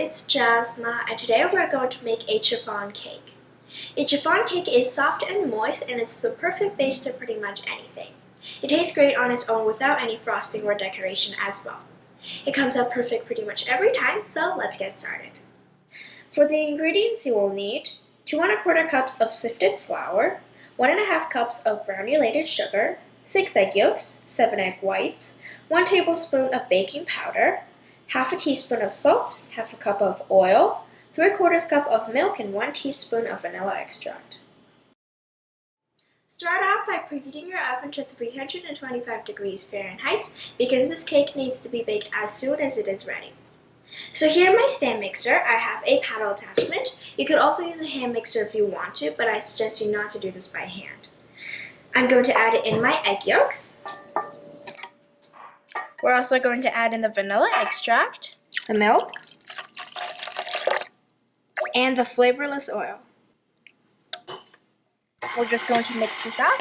it's Jasma, and today we're going to make a chiffon cake. A chiffon cake is soft and moist, and it's the perfect base to pretty much anything. It tastes great on its own without any frosting or decoration as well. It comes out perfect pretty much every time, so let's get started. For the ingredients you will need 2 1/4 cups of sifted flour, 1 1/2 cups of granulated sugar, 6 egg yolks, 7 egg whites, 1 tablespoon of baking powder, half a teaspoon of salt, half a cup of oil, 3/4 cup of milk, and 1 teaspoon of vanilla extract. Start off by preheating your oven to 325 degrees Fahrenheit because this cake needs to be baked as soon as it is ready. So here in my stand mixer, I have a paddle attachment. You could also use a hand mixer if you want to, but I suggest you not to do this by hand. I'm going to add in my egg yolks. We're also going to add in the vanilla extract, the milk, and the flavorless oil. We're just going to mix this up.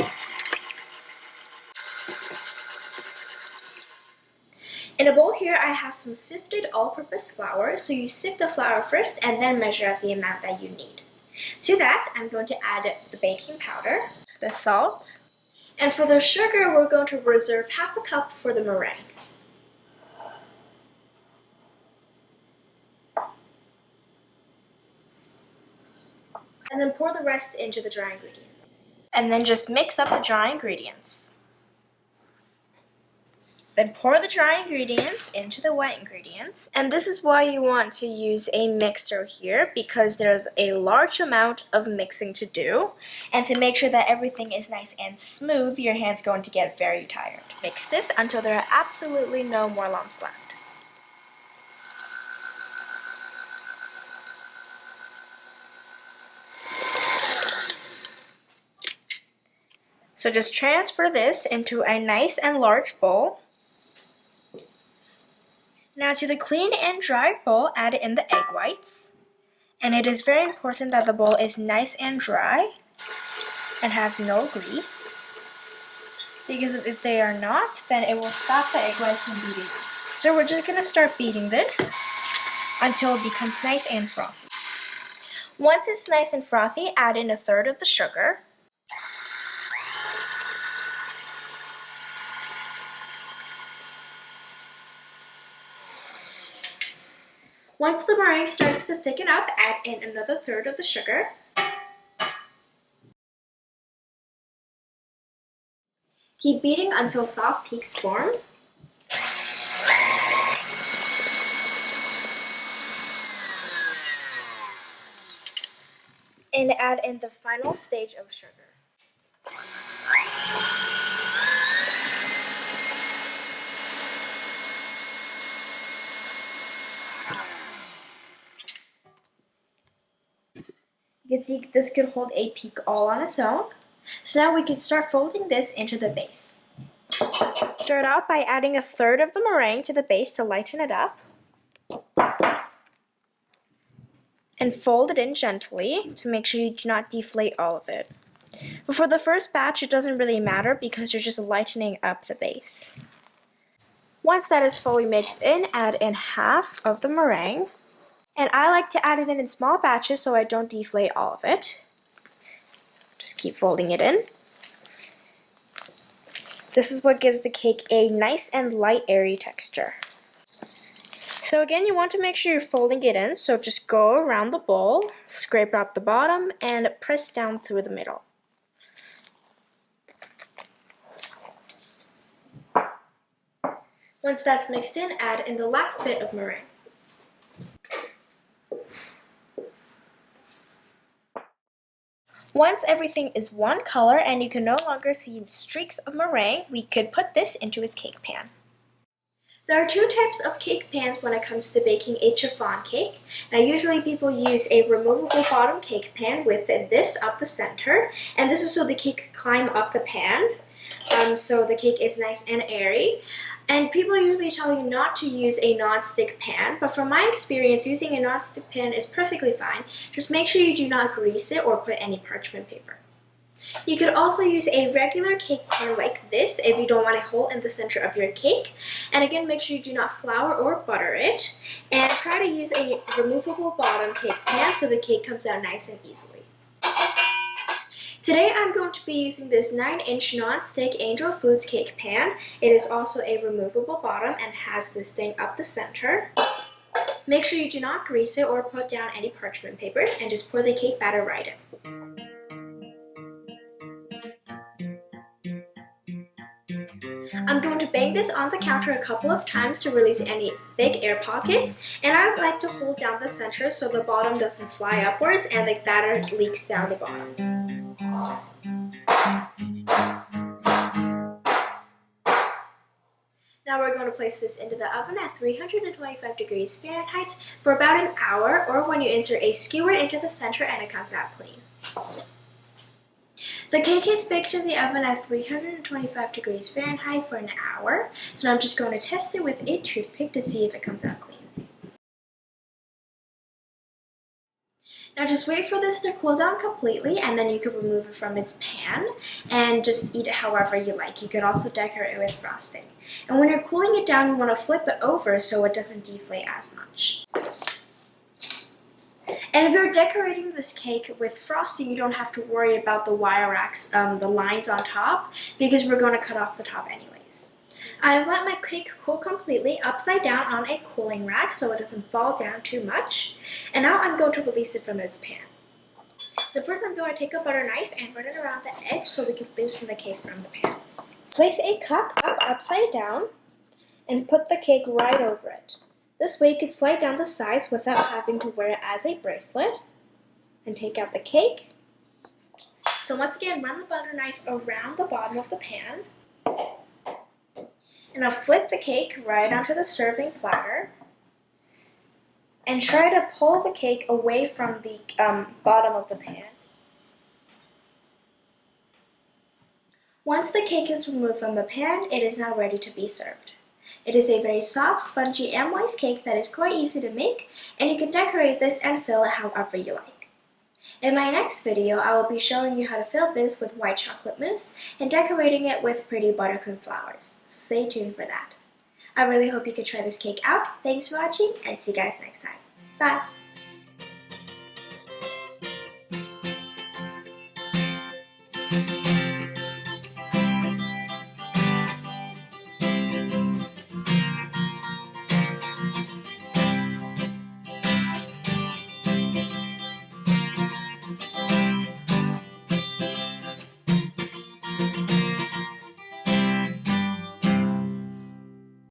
In a bowl here, I have some sifted all-purpose flour, so you sift the flour first and then measure out the amount that you need. To that, I'm going to add the baking powder, the salt, and for the sugar, we're going to reserve half a cup for the meringue. And then pour the rest into the dry ingredients. And then just mix up the dry ingredients. Then pour the dry ingredients into the wet ingredients. And this is why you want to use a mixer here, because there's a large amount of mixing to do. And to make sure that everything is nice and smooth, your hand's going to get very tired. Mix this until there are absolutely no more lumps left. So just transfer this into a nice and large bowl. Now to the clean and dry bowl, add in the egg whites. And it is very important that the bowl is nice and dry and have no grease. Because if they are not, then it will stop the egg whites from beating. So we're just going to start beating this until it becomes nice and frothy. Once it's nice and frothy, add in 1/3 of the sugar. Once the meringue starts to thicken up, add in another 1/3 of the sugar. Keep beating until soft peaks form. And add in the final stage of sugar. You can see this could hold a peak all on its own. So now we can start folding this into the base. Start out by adding 1/3 of the meringue to the base to lighten it up. And fold it in gently to make sure you do not deflate all of it. But for the first batch, it doesn't really matter because you're just lightening up the base. Once that is fully mixed in, add in half of the meringue. And I like to add it in small batches so I don't deflate all of it. Just keep folding it in. This is what gives the cake a nice and light, airy texture. So again, you want to make sure you're folding it in, so just go around the bowl, scrape up the bottom, and press down through the middle. Once that's mixed in, add in the last bit of meringue. Once everything is one color and you can no longer see streaks of meringue, we could put this into its cake pan. There are 2 types of cake pans when it comes to baking a chiffon cake. Now usually people use a removable bottom cake pan with this up the center, and this is so the cake can climb up the pan, so the cake is nice and airy. And people usually tell you not to use a non-stick pan, but from my experience, using a non-stick pan is perfectly fine. Just make sure you do not grease it or put any parchment paper. You could also use a regular cake pan like this if you don't want a hole in the center of your cake. And again, make sure you do not flour or butter it. And try to use a removable bottom cake pan so the cake comes out nice and easily. Today I'm going to be using this 9-inch non-stick Angel Foods cake pan. It is also a removable bottom and has this thing up the center. Make sure you do not grease it or put down any parchment paper, and just pour the cake batter right in. I'm going to bang this on the counter a couple of times to release any big air pockets, and I like to hold down the center so the bottom doesn't fly upwards and the batter leaks down the bottom. Now we're going to place this into the oven at 325 degrees Fahrenheit for about an hour, or when you insert a skewer into the center and it comes out clean. The cake is baked in the oven at 325 degrees Fahrenheit for an hour, so now I'm just going to test it with a toothpick to see if it comes out clean. Now just wait for this to cool down completely, and then you can remove it from its pan and just eat it however you like. You could also decorate it with frosting. And when you're cooling it down, you want to flip it over so it doesn't deflate as much. And if you're decorating this cake with frosting, you don't have to worry about the wire racks, the lines on top, because we're going to cut off the top anyways. I've let my cake cool completely upside down on a cooling rack so it doesn't fall down too much. And now I'm going to release it from its pan. So first I'm going to take a butter knife and run it around the edge so we can loosen the cake from the pan. Place a cup upside down and put the cake right over it. This way you can slide down the sides without having to wear it as a bracelet. And take out the cake. So once again, run the butter knife around the bottom of the pan. And I'll flip the cake right onto the serving platter. And try to pull the cake away from the bottom of the pan. Once the cake is removed from the pan, it is now ready to be served. It is a very soft, spongy, and moist cake that is quite easy to make, and you can decorate this and fill it however you like. In my next video, I will be showing you how to fill this with white chocolate mousse and decorating it with pretty buttercream flowers. Stay tuned for that. I really hope you can try this cake out. Thanks for watching, and see you guys next time. Bye!